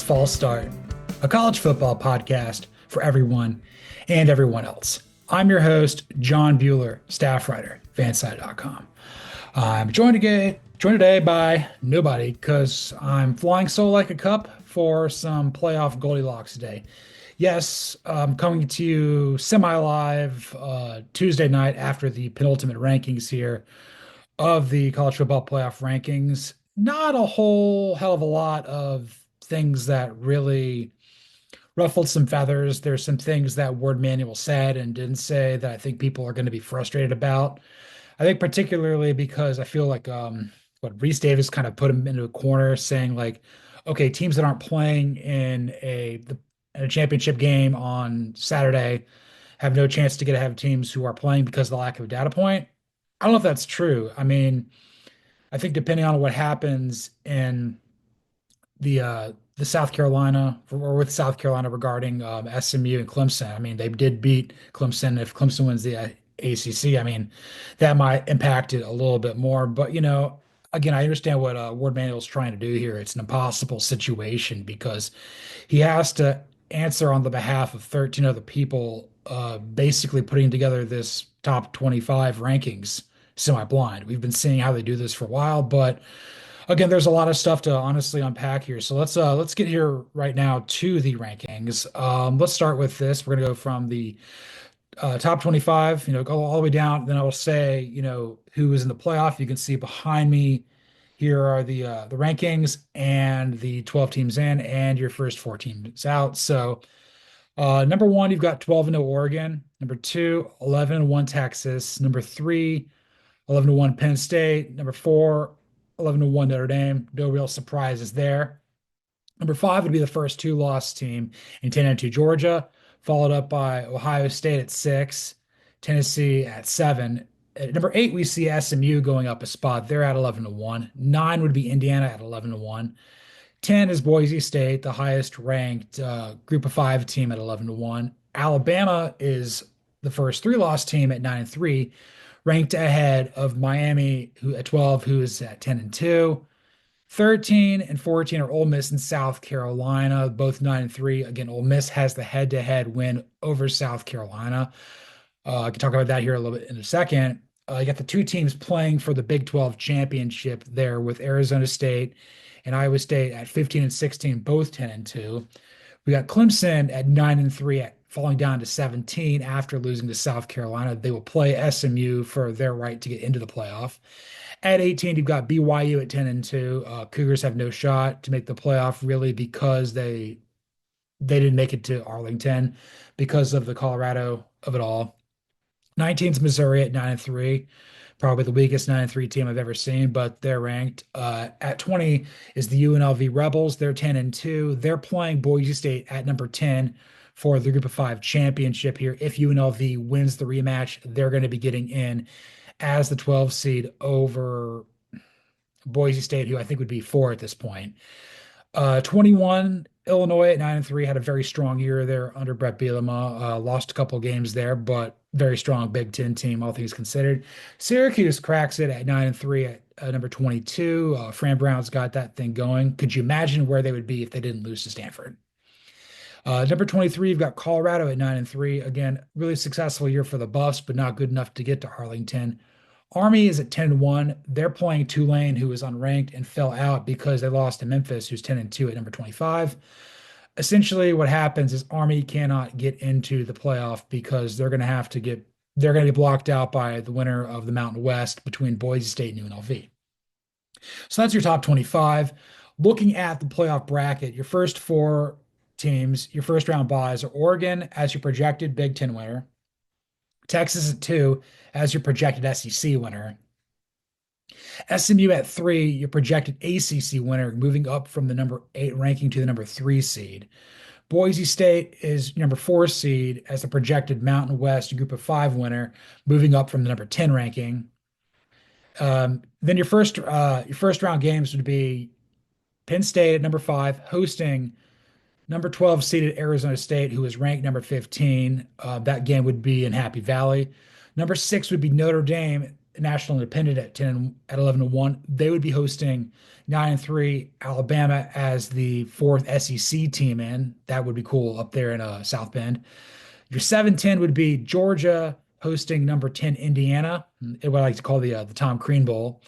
False Start, a college football podcast for everyone and everyone else. I'm your host, John Buhler, staff writer, fanside.com. I'm joined today by nobody because I'm flying solo like a cup for some playoff Goldilocks today. Yes, I'm coming to you semi-live Tuesday night after the penultimate rankings here of the college football playoff rankings. Not a whole hell of a lot of things that really ruffled some feathers. There's some things that Warde Manuel said and didn't say that I think people are going to be frustrated about. I think particularly because I feel like what Reese Davis kind of put him into a corner saying like, okay, teams that aren't playing in a championship game on Saturday have no chance to get ahead of teams who are playing because of the lack of a data point. I don't know if that's true. I mean, I think depending on what happens in the South Carolina or with South Carolina regarding SMU and Clemson. I mean, they did beat Clemson. If Clemson wins the ACC, I mean, that might impact it a little bit more. But again, I understand what Warde Manuel is trying to do here. It's an impossible situation because he has to answer on the behalf of 13 other people, basically putting together this top 25 rankings semi-blind. We've been seeing how they do this for a while, but again, there's a lot of stuff to honestly unpack here. So let's get here right now to the rankings. Let's start with this. We're gonna go from the top 25, go all the way down. Then I will say, who is in the playoff. You can see behind me here are the rankings and the 12 teams in and your first four teams out. So number one, you've got 12-0 Oregon. Number two, 11-1 Texas. Number three, 11-1 Penn State. Number four, 11-1 Notre Dame. No real surprises there. Number five would be the first two-loss team in 10-2 Georgia, followed up by Ohio State at 6, Tennessee at 7. At number 8, we see SMU going up a spot. They're at 11-1. 9 would be Indiana at 11-1. 10 is Boise State, the highest ranked group of five team at 11-1. Alabama is the first three-loss team at 9-3, ranked ahead of Miami, who at 12, who is at 10-2. 13 and 14 are Ole Miss and South Carolina, both 9-3. Again, Ole Miss has the head-to-head win over South Carolina. I can talk about that here a little bit in a second. You got the two teams playing for the Big 12 championship there with Arizona State and Iowa State at 15 and 16, both 10-2. We got Clemson at 9-3, falling down to 17 after losing to South Carolina. They will play SMU for their right to get into the playoff. At 18, you've got BYU at 10-2. Cougars have no shot to make the playoff really because they didn't make it to Arlington because of the Colorado of it all. 19 is Missouri at 9-3. Probably the weakest 9-3 team I've ever seen, but they're ranked. At 20 is the UNLV Rebels. They're 10-2. They're playing Boise State at number 10 for the Group of Five championship here. If UNLV wins the rematch, they're going to be getting in as the 12 seed over Boise State, who I think would be 4 at this point. 21, Illinois at 9-3 had a very strong year there under Brett Bielema. Lost a couple games there, but very strong Big Ten team, all things considered. Syracuse cracks it at 9-3 at number 22. Fran Brown's got that thing going. Could you imagine where they would be if they didn't lose to Stanford? Number 23, you've got Colorado at 9-3. Again, really successful year for the Buffs, but not good enough to get to Arlington. Army is at 10-1. They're playing Tulane, who is unranked and fell out because they lost to Memphis, who's 10-2 at number 25. Essentially, what happens is Army cannot get into the playoff because they're going to get blocked out by the winner of the Mountain West between Boise State and UNLV. So that's your top 25. Looking at the playoff bracket, your first four teams, your first round buys are Oregon as your projected Big Ten winner, Texas at 2 as your projected SEC winner, SMU at 3, your projected ACC winner, moving up from the number 8 ranking to the number 3 seed. Boise State is number 4 seed as the projected Mountain West Group of 5 winner, moving up from the number 10 ranking. Then your first round games would be Penn State at number 5 hosting number 12 seeded Arizona State, who is ranked number 15. That game would be in Happy Valley. Number 6 would be Notre Dame National Independent at 10 at 11-1. They would be hosting 9-3 Alabama as the fourth SEC team in. That would be cool up there in South Bend. Your 7-10 would be Georgia hosting number 10 Indiana, what I like to call the Tom Crean Bowl.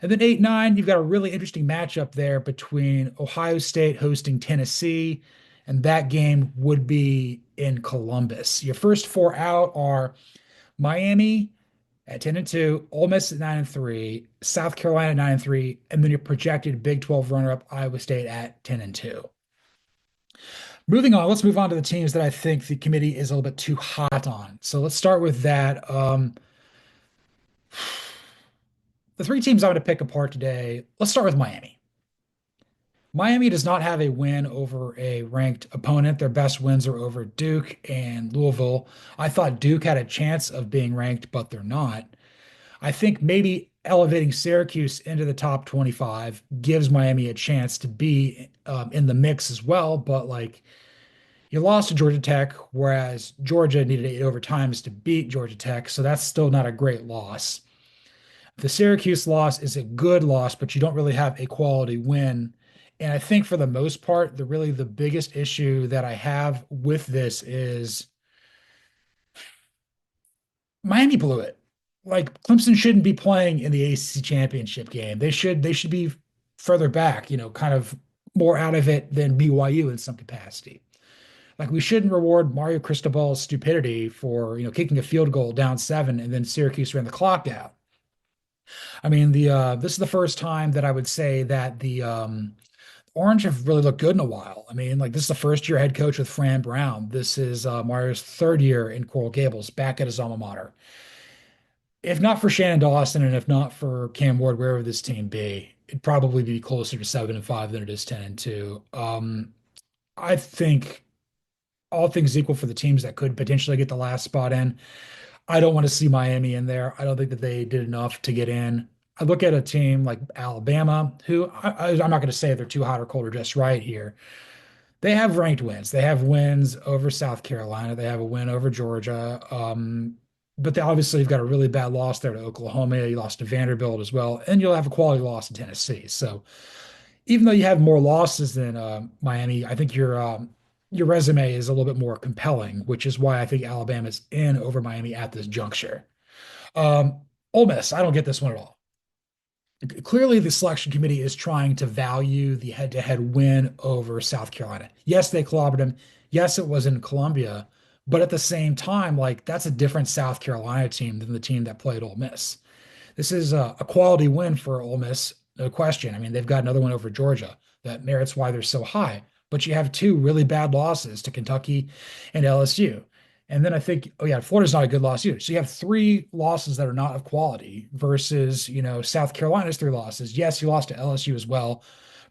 And then 8-9, you've got a really interesting matchup there between Ohio State hosting Tennessee, and that game would be in Columbus. Your first four out are Miami at 10-2, Ole Miss at 9-3, South Carolina at 9-3, and then your projected Big 12 runner-up Iowa State at 10-2. Moving on, let's move on to the teams that I think the committee is a little bit too hot on. So let's start with that. The three teams I'm going to pick apart today, let's start with Miami. Miami does not have a win over a ranked opponent. Their best wins are over Duke and Louisville. I thought Duke had a chance of being ranked, but they're not. I think maybe elevating Syracuse into the top 25 gives Miami a chance to be in the mix as well. But like you lost to Georgia Tech, whereas Georgia needed 8 overtimes to beat Georgia Tech. So that's still not a great loss. The Syracuse loss is a good loss, but you don't really have a quality win. And I think for the most part, the biggest issue that I have with this is Miami blew it. Like Clemson shouldn't be playing in the ACC championship game. They should be further back, kind of more out of it than BYU in some capacity. Like we shouldn't reward Mario Cristobal's stupidity for, kicking a field goal down seven and then Syracuse ran the clock out. I mean, the this is the first time that I would say that the Orange have really looked good in a while. I mean, like this is the first year head coach with Fran Brown. This is Mario's third year in Coral Gables, back at his alma mater. If not for Shannon Dawson and if not for Cam Ward, wherever this team be, it'd probably be closer to 7-5 than it is 10-2. I think all things equal for the teams that could potentially get the last spot in. I don't want to see Miami in there. I don't think that they did enough to get in. I look at a team like Alabama, who I'm not going to say they're too hot or cold or just right here. They have ranked wins. They have wins over South Carolina. They have a win over Georgia. But they obviously have got a really bad loss there to Oklahoma. You lost to Vanderbilt as well, and you'll have a quality loss to Tennessee. So even though you have more losses than Miami, I think your resume is a little bit more compelling, which is why I think Alabama's in over Miami at this juncture. Ole Miss, I don't get this one at all. Clearly, the selection committee is trying to value the head-to-head win over South Carolina. Yes, they clobbered him. Yes, it was in Columbia, but at the same time, like that's a different South Carolina team than the team that played Ole Miss. This is a quality win for Ole Miss, no question. I mean, they've got another one over Georgia that merits why they're so high. But you have two really bad losses to Kentucky and LSU. And then I think, oh yeah, Florida's not a good loss either. So you have three losses that are not of quality versus, South Carolina's three losses. Yes, you lost to LSU as well,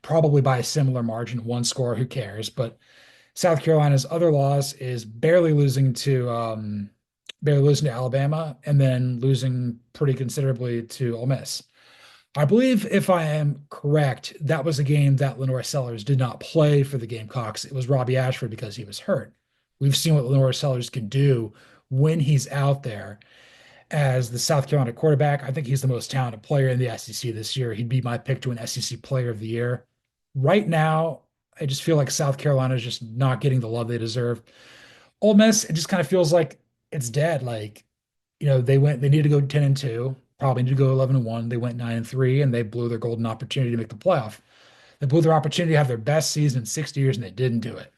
probably by a similar margin, one score, who cares? But South Carolina's other loss is barely losing to Alabama and then losing pretty considerably to Ole Miss. I believe, if I am correct, that was a game that Lenore Sellers did not play for the Gamecocks. It was Robbie Ashford because he was hurt. We've seen what Lenore Sellers can do when he's out there as the South Carolina quarterback. I think he's the most talented player in the SEC this year. He'd be my pick to an SEC Player of the Year. Right now, I just feel like South Carolina is just not getting the love they deserve. Ole Miss, it just kind of feels like it's dead. Like, they need to go 10-2, probably need to go 11-1. They went 9-3 and they blew their golden opportunity to make the playoff. They blew their opportunity to have their best season in 60 years and they didn't do it.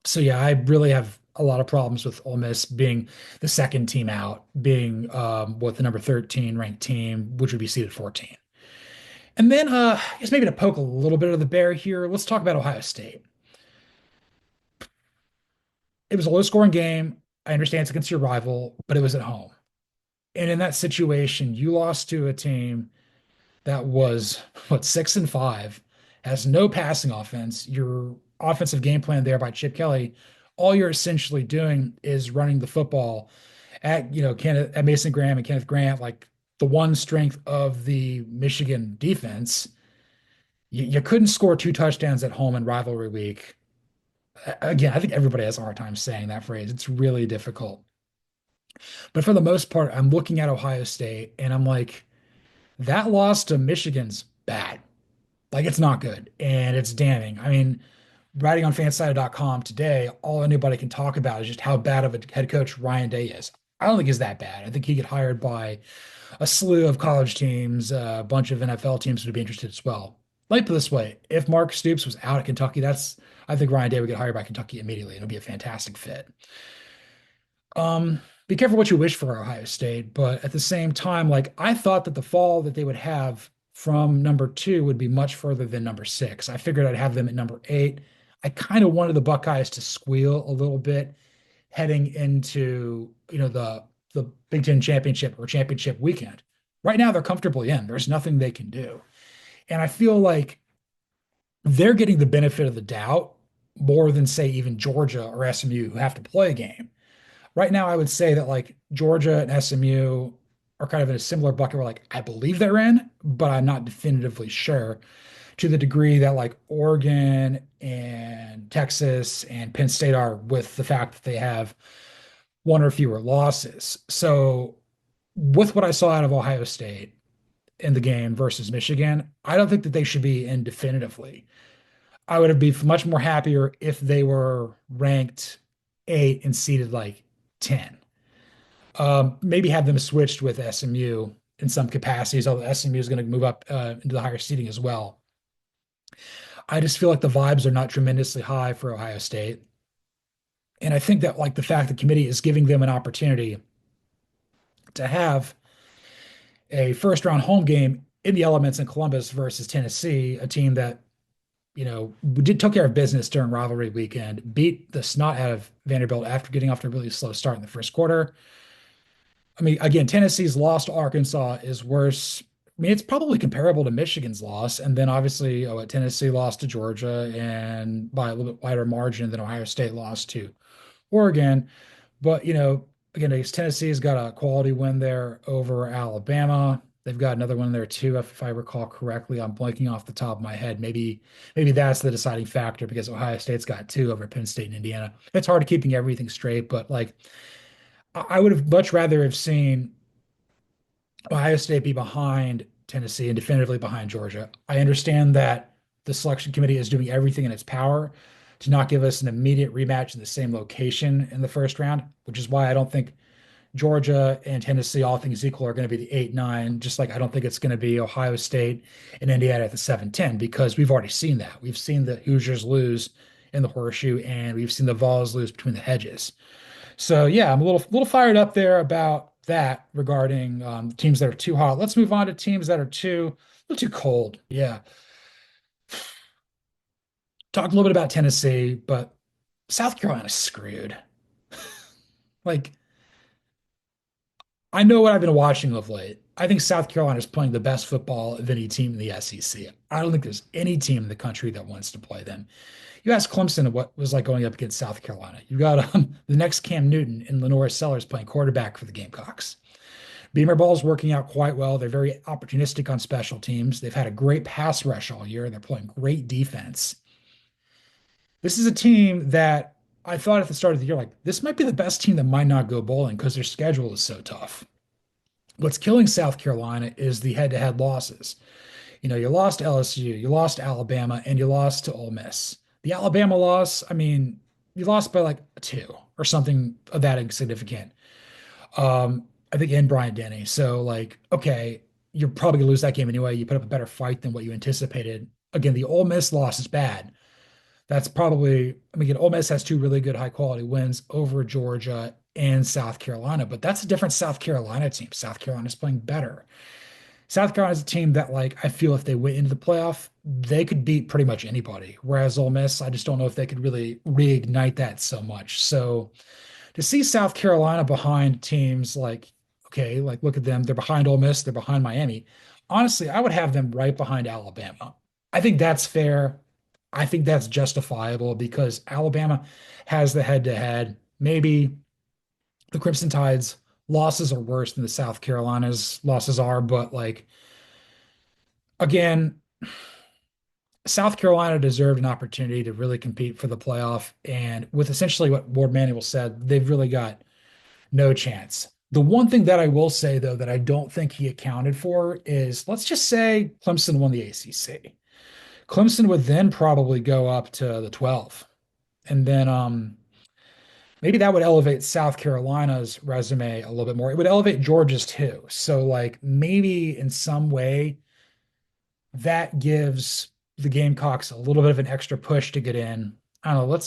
So yeah, I really have a lot of problems with Ole Miss being the second team out, being with the number 13 ranked team, which would be seeded 14. And then I guess maybe to poke a little bit of the bear here, let's talk about Ohio State. It was a low scoring game. I understand it's against your rival, but it was at home. And in that situation, you lost to a team that was, what, 6-5, has no passing offense. Your offensive game plan there by Chip Kelly, all you're essentially doing is running the football at, at Mason Graham and Kenneth Grant, like the one strength of the Michigan defense. You couldn't score two touchdowns at home in rivalry week. Again, I think everybody has a hard time saying that phrase. It's really difficult. But for the most part, I'm looking at Ohio State and I'm like, that loss to Michigan's bad. Like it's not good and it's damning. I mean, writing on fanside.com today, all anybody can talk about is just how bad of a head coach Ryan Day is. I don't think he's that bad. I think he get hired by a slew of college teams, a bunch of NFL teams would be interested as well. Like put this way, if Mark Stoops was out at Kentucky, that's I think Ryan Day would get hired by Kentucky immediately. It'll be a fantastic fit. Be careful what you wish for Ohio State, but at the same time, like I thought that the fall that they would have from number two would be much further than number six. I figured I'd have them at number eight. I kind of wanted the Buckeyes to squeal a little bit heading into, the Big Ten championship or championship weekend. Right now, they're comfortably in. There's nothing they can do. And I feel like they're getting the benefit of the doubt more than, say, even Georgia or SMU who have to play a game. Right now, I would say that like Georgia and SMU are kind of in a similar bucket where like I believe they're in, but I'm not definitively sure to the degree that like Oregon and Texas and Penn State are with the fact that they have one or fewer losses. So with what I saw out of Ohio State in the game versus Michigan, I don't think that they should be in definitively. I would have been much more happier if they were ranked eight and seeded like 10. Maybe have them switched with SMU in some capacities, although SMU is going to move up into the higher seating as well. I just feel like the vibes are not tremendously high for Ohio State. And I think that like the fact the committee is giving them an opportunity to have a first round home game in the elements in Columbus versus Tennessee, a team that, took care of business during rivalry weekend, beat the snot out of Vanderbilt after getting off to a really slow start in the first quarter. I mean, again, Tennessee's loss to Arkansas is worse. I mean, it's probably comparable to Michigan's loss. And then obviously, Tennessee lost to Georgia and by a little bit wider margin than Ohio State lost to Oregon. But, again, I guess Tennessee's got a quality win there over Alabama. They've got another one there too, if I recall correctly. I'm blanking off the top of my head. Maybe that's the deciding factor because Ohio State's got two over Penn State and Indiana. It's hard keeping everything straight, but like I would have much rather have seen Ohio State be behind Tennessee and definitively behind Georgia. I understand that the selection committee is doing everything in its power to not give us an immediate rematch in the same location in the first round, which is why I don't think Georgia and Tennessee, all things equal, are going to be the 8-9, just like I don't think it's going to be Ohio State and Indiana at the 7-10, because we've already seen that. We've seen the Hoosiers lose in the horseshoe, and we've seen the Vols lose between the hedges. So yeah, I'm a little fired up there about that regarding teams that are too hot. Let's move on to teams that are a little too cold. Yeah, talked a little bit about Tennessee, but South Carolina's screwed. Like I know what I've been watching of late. I think South Carolina is playing the best football of any team in the SEC. I don't think there's any team in the country that wants to play them. You ask Clemson what was like going up against South Carolina. You've got the next Cam Newton and Lenora Sellers playing quarterback for the Gamecocks. Beamer ball's working out quite well. They're very opportunistic on special teams. They've had a great pass rush all year. They're playing great defense. This is a team that I thought at the start of the year, like, this might be the best team that might not go bowling because their schedule is so tough. What's killing South Carolina is the head-to-head losses. You lost LSU, you lost Alabama, and you lost to Ole Miss. The Alabama loss, I mean, you lost by like a two or something of that insignificant. I think in Bryant Denny. So like, okay, you're probably gonna lose that game anyway. You put up a better fight than what you anticipated. Again, the Ole Miss loss is bad. That's probably, I mean, again, Ole Miss has two really good high quality wins over Georgia and South Carolina, but that's a different South Carolina team. South Carolina's playing better. South Carolina's a team that, like, I feel if they went into the playoff, they could beat pretty much anybody. Whereas Ole Miss, I just don't know if they could really reignite that so much. So to see South Carolina behind teams like, okay, like look at them, they're behind Ole Miss, they're behind Miami. Honestly, I would have them right behind Alabama. I think that's fair. I think that's justifiable because Alabama has the head to head. Maybe the Crimson Tide's losses are worse than the South Carolina's losses are, but like again, South Carolina deserved an opportunity to really compete for the playoff. And with essentially what Warde Manuel said, they've really got No chance. The one thing that I will say, though, that I don't think he accounted for is, let's just say Clemson won the ACC. Clemson would then probably go up to the 12. And then maybe that would elevate South Carolina's resume a little bit more. It would elevate Georgia's too. So like maybe in some way that gives the Gamecocks a little bit of an extra push to get in. I don't know.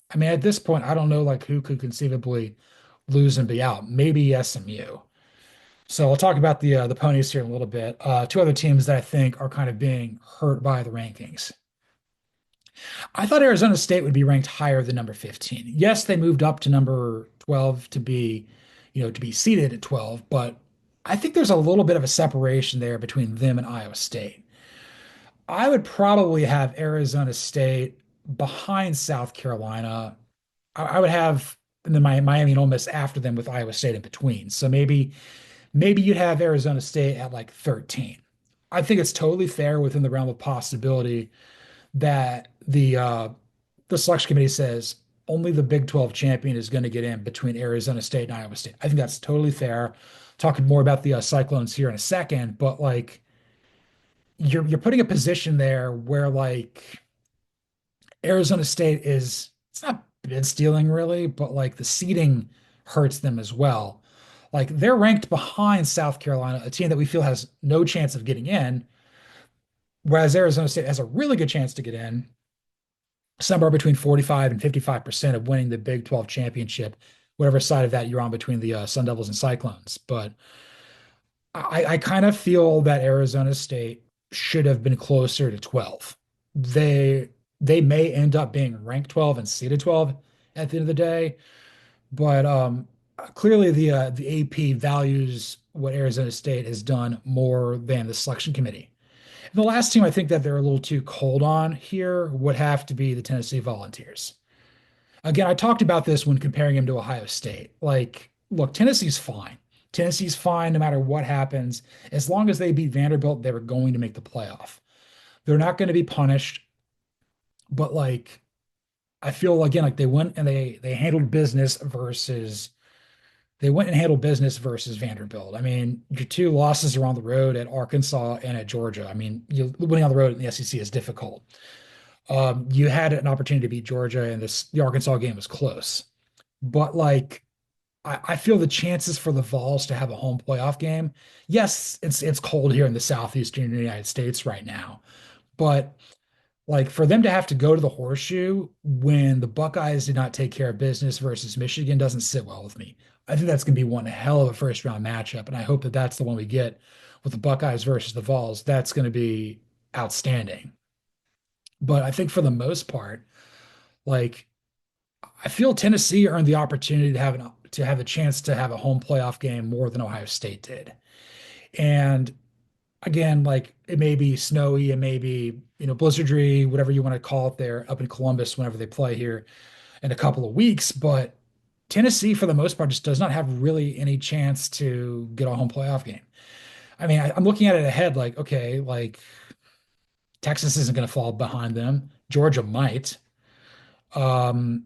I mean, at this point, I don't know like who could conceivably lose and be out. Maybe SMU. So I'll talk about the ponies here in a little bit. Two other teams that I think are kind of being hurt by the rankings. I thought Arizona State would be ranked higher than number 15. Yes, they moved up to number 12 to be, to be seated at 12, but I think there's a little bit of a separation there between them and Iowa State. I would probably have Arizona State behind South Carolina. I would have and then Miami and Ole Miss after them with Iowa State in between. So maybe you'd have Arizona State at like 13. I think it's totally fair within the realm of possibility that the selection committee says only the Big 12 champion is going to get in between Arizona State and Iowa State. I think that's totally fair. Talking more about the Cyclones here in a second, but like you're putting a position there where like Arizona State is it's not bid stealing really, but like the seeding hurts them as well. Like they're ranked behind South Carolina, a team that we feel has no chance of getting in, whereas Arizona State has a really good chance to get in, somewhere between 45 and 55% of winning the Big 12 championship, whatever side of that you're on between the Sun Devils and Cyclones. But I kind of feel that Arizona State should have been closer to 12. They may end up being ranked 12 and seeded 12 at the end of the day, but clearly the AP values what Arizona State has done more than the selection committee. And the last team I think that they're a little too cold on here would have to be the Tennessee Volunteers. Again, I talked about this when comparing him to Ohio State. Like, look, Tennessee's fine. Tennessee's fine no matter what happens. As long as they beat Vanderbilt, they were going to make the playoff. They're not going to be punished, but like I feel again like they handled business versus they went and handled business versus Vanderbilt. I mean, your two losses are on the road at Arkansas and at Georgia. I mean, winning on the road in the SEC is difficult. You had an opportunity to beat Georgia, and the Arkansas game was close. But like, I feel the chances for the Vols to have a home playoff game. Yes, it's cold here in the southeastern United States right now, but like for them to have to go to the horseshoe when the Buckeyes did not take care of business versus Michigan doesn't sit well with me. I think that's going to be one hell of a first round matchup. And I hope that that's the one we get with the Buckeyes versus the Vols. That's going to be outstanding. But I think for the most part, like I feel Tennessee earned the opportunity to have a chance to have a home playoff game more than Ohio State did. And again, like it may be snowy, it may be, blizzardry, whatever you want to call it there up in Columbus whenever they play here in a couple of weeks. But Tennessee, for the most part, just does not have really any chance to get a home playoff game. I mean, I'm looking at it ahead like, okay, like Texas isn't going to fall behind them. Georgia might. Um,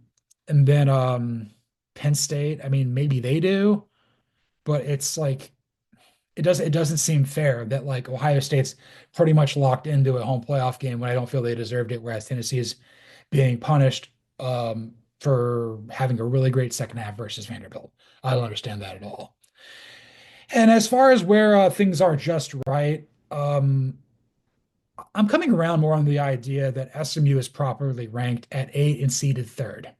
and then Penn State, I mean, maybe they do, but it's like it doesn't seem fair that like Ohio State's pretty much locked into a home playoff game when I don't feel they deserved it, whereas Tennessee is being punished for having a really great second half versus Vanderbilt. I don't understand that at all. And as far as where things are just right, I'm coming around more on the idea that SMU is properly ranked at 8 and seeded third.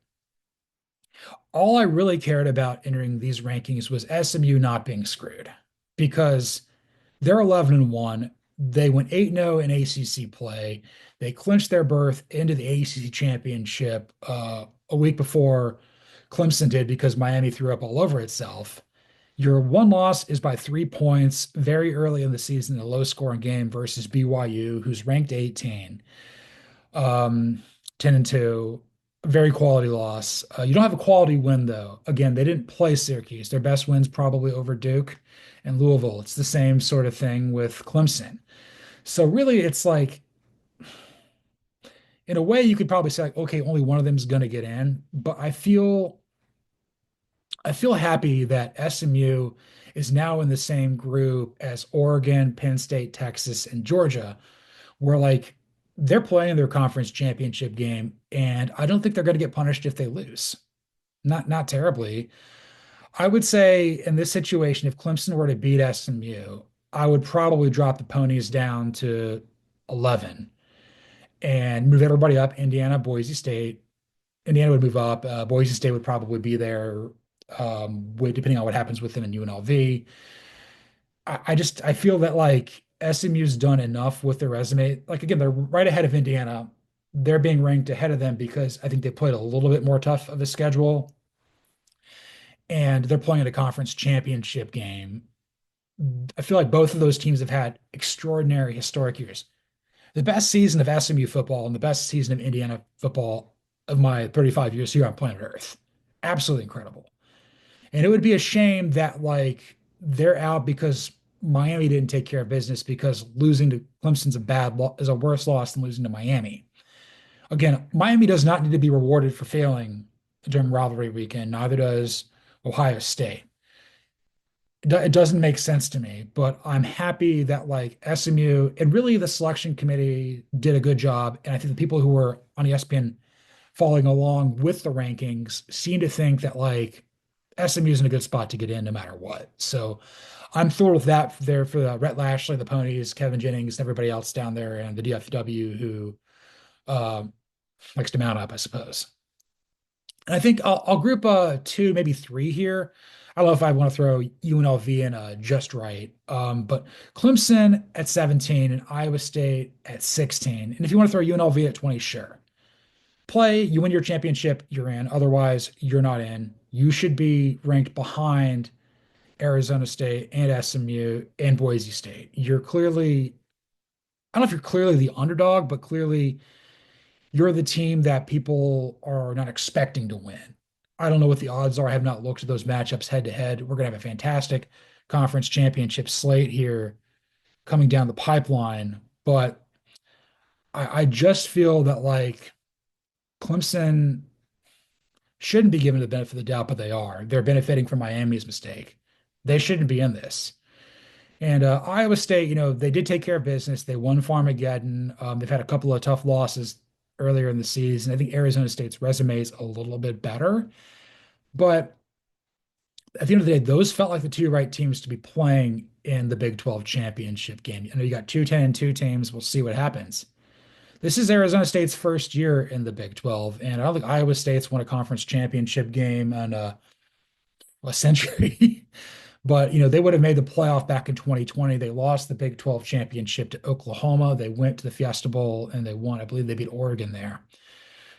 All I really cared about entering these rankings was SMU not being screwed because they're 11 and 1. They went 8-0 in ACC play. They clinched their berth into the ACC championship a week before Clemson did because Miami threw up all over itself. Your one loss is by 3 points very early in the season, a low scoring game versus BYU, who's ranked 18, um, 10 and 2. Very quality loss. You don't have a quality win, though. Again, they didn't play Syracuse. Their best win's probably over Duke and Louisville. It's the same sort of thing with Clemson. So really, it's like, in a way, you could probably say, like, okay, only one of them is going to get in. But I feel I feel happy that SMU is now in the same group as Oregon, Penn State, Texas, and Georgia, where like they're playing their conference championship game, and I don't think they're going to get punished if they lose. Not terribly. I would say in this situation, if Clemson were to beat SMU, I would probably drop the ponies down to 11 and move everybody up. Indiana, Boise State. Indiana would move up. Boise State would probably be there, depending on what happens with them in UNLV. I feel that like SMU's done enough with their resume. Like again, they're right ahead of Indiana. They're being ranked ahead of them because I think they played a little bit more tough of a schedule, and they're playing a conference championship game. I feel like both of those teams have had extraordinary historic years. The best season of SMU football and the best season of Indiana football of my 35 years here on planet Earth. Absolutely incredible. And it would be a shame that like they're out because Miami didn't take care of business because losing to Clemson's is a worse loss than losing to Miami. Again, Miami does not need to be rewarded for failing during rivalry weekend. Neither does Ohio State. It doesn't make sense to me, but I'm happy that like SMU and really the selection committee did a good job. And I think the people who were on ESPN following along with the rankings seem to think that like SMU is in a good spot to get in no matter what. So I'm thrilled with that there for Rhett Lashley, the Ponies, Kevin Jennings, and everybody else down there, and the DFW who uh, likes to mount up, I suppose. And I think I'll group two, maybe three here. I don't know if I want to throw UNLV in just right. But Clemson at 17 and Iowa State at 16. And if you want to throw UNLV at 20, sure. Play, you win your championship, you're in. Otherwise, you're not in. You should be ranked behind Arizona State and SMU and Boise State. I don't know if you're clearly the underdog, but clearly you're the team that people are not expecting to win. I don't know what the odds are. I have not looked at those matchups head to head. We're going to have a fantastic conference championship slate here coming down the pipeline, but I just feel that like Clemson shouldn't be given the benefit of the doubt, but they are. They're benefiting from Miami's mistake. They shouldn't be in this. And Iowa State, they did take care of business. They won Farmageddon. They've had a couple of tough losses earlier in the season. I think Arizona State's resume is a little bit better. But at the end of the day, those felt like the two right teams to be playing in the Big 12 championship game. I know you got two 10-2 teams. We'll see what happens. This is Arizona State's first year in the Big 12, and I don't think Iowa State's won a conference championship game in a century. But they would have made the playoff back in 2020. They lost the Big 12 championship to Oklahoma. They went to the Fiesta Bowl and they won. I believe they beat Oregon there.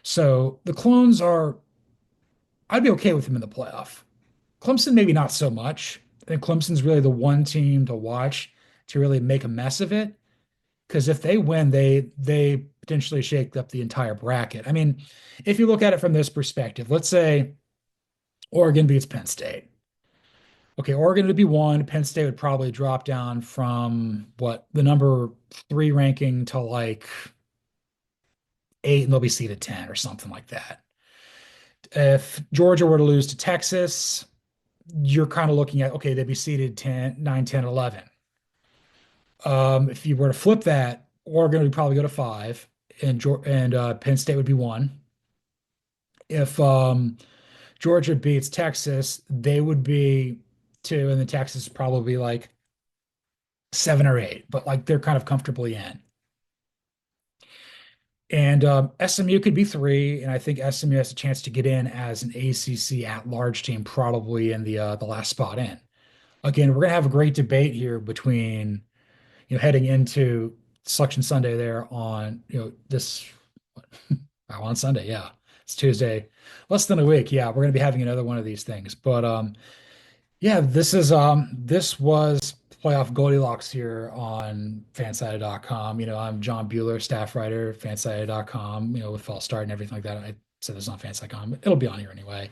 So the Clones I'd be okay with them in the playoff. Clemson, maybe not so much. I think Clemson's really the one team to watch to really make a mess of it. Because if they win, they potentially shake up the entire bracket. I mean, if you look at it from this perspective, let's say Oregon beats Penn State. Okay, Oregon would be one. Penn State would probably drop down from what the number three ranking to like eight, and they'll be seeded 10 or something like that. If Georgia were to lose to Texas, you're kind of looking at, okay, they'd be seeded 10, 9, 10, 11. If you were to flip that, Oregon would probably go to five, and Penn State would be one. If Georgia beats Texas, they would be two, and then Texas would probably be like seven or eight, but like they're kind of comfortably in. And SMU could be three, and I think SMU has a chance to get in as an ACC at-large team, probably in the last spot in. Again, we're gonna have a great debate here between heading into Selection Sunday there on this on Sunday, yeah, it's Tuesday, less than a week. Yeah, we're gonna be having another one of these things, but yeah, this was Playoff Goldilocks here on fansided.com. I'm John Buhler, staff writer, fansided.com, with false start and everything like that. I said this on fansided.com. It'll be on here anyway.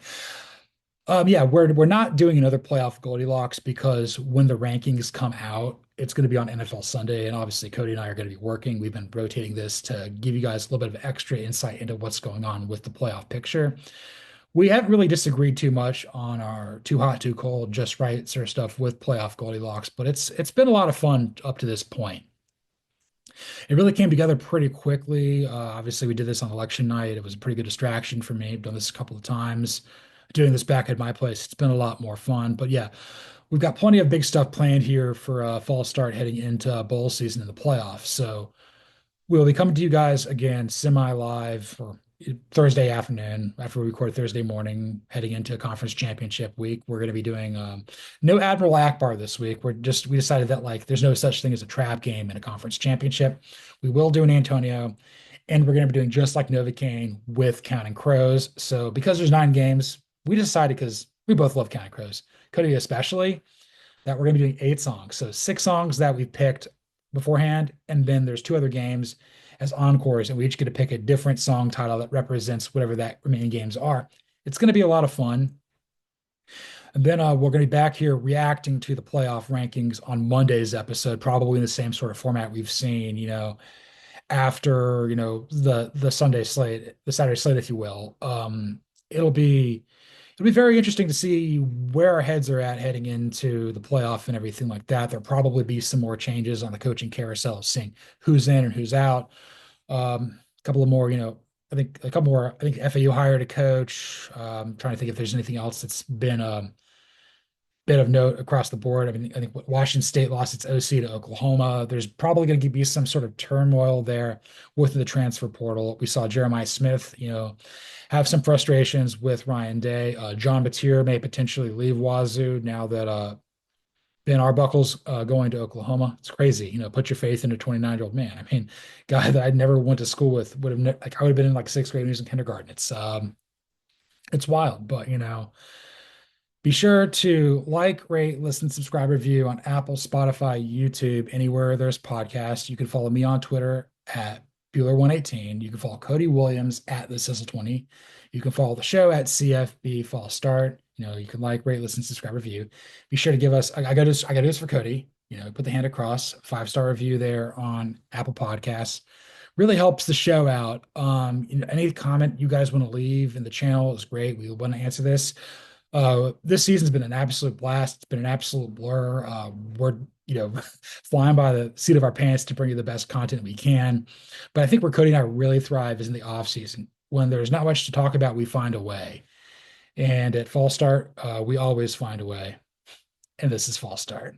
Yeah, we're not doing another Playoff Goldilocks because when the rankings come out, it's going to be on NFL Sunday, and obviously Cody and I are going to be working. We've been rotating this to give you guys a little bit of extra insight into what's going on with the playoff picture. We haven't really disagreed too much on our too hot, too cold, just right sort of stuff with playoff Goldilocks, but it's been a lot of fun up to this point. It really came together pretty quickly. Obviously, we did this on election night. It was a pretty good distraction for me. I've done this a couple of times. Doing this back at my place, it's been a lot more fun. But yeah, we've got plenty of big stuff planned here for fall start heading into bowl season and the playoffs. So we'll be coming to you guys again semi-live or Thursday afternoon after we record Thursday morning, heading into conference championship week. We're going to be doing no Admiral Akbar this week. We decided that like there's no such thing as a trap game in a conference championship. We will do an Antonio, and we're going to be doing just like Novocaine with Counting Crows. So because there's 9 games, we decided because we both love Counting Crows, Cody especially, that we're going to be doing 8 songs. So 6 songs that we picked beforehand, and then there's 2 other games as encores, and we each get to pick a different song title that represents whatever that remaining games are. It's going to be a lot of fun. And then we're going to be back here reacting to the playoff rankings on Monday's episode, probably in the same sort of format we've seen, after, the Sunday slate, the Saturday slate, if you will. It'll be very interesting to see where our heads are at heading into the playoff and everything like that. There'll probably be some more changes on the coaching carousel, seeing who's in and who's out. A couple of more, I think a couple more. I think FAU hired a coach. Trying to think if there's anything else that's been a bit of note across the board. I mean, I think Washington State lost its OC to Oklahoma. There's probably going to be some sort of turmoil there with the transfer portal. We saw Jeremiah Smith, have some frustrations with Ryan Day. John Batir may potentially leave Wazoo now that Ben Arbuckle's going to Oklahoma. It's crazy, put your faith in a 29-year-old man. I mean, guy that I never went to school with would have like I would have been in like 6th grade when he was in kindergarten. It's wild, but be sure to like, rate, listen, subscribe, review on Apple, Spotify, YouTube, anywhere there's podcasts. You can follow me on Twitter at Buhler118. You can follow Cody Williams at the Sizzle20. You can follow the show at CFB Fall Start. You can like, rate, listen, subscribe, review. Be sure to give us. I got to do this for Cody. Put the hand across. 5-star review there on Apple Podcasts. Really helps the show out. Any comment you guys want to leave in the channel is great. We want to answer this. This season's been an absolute blast. It's been an absolute blur. We're, flying by the seat of our pants to bring you the best content we can. But I think where Cody and I really thrive is in the off season. When there's not much to talk about, we find a way. And at Fall Start, we always find a way. And this is Fall Start.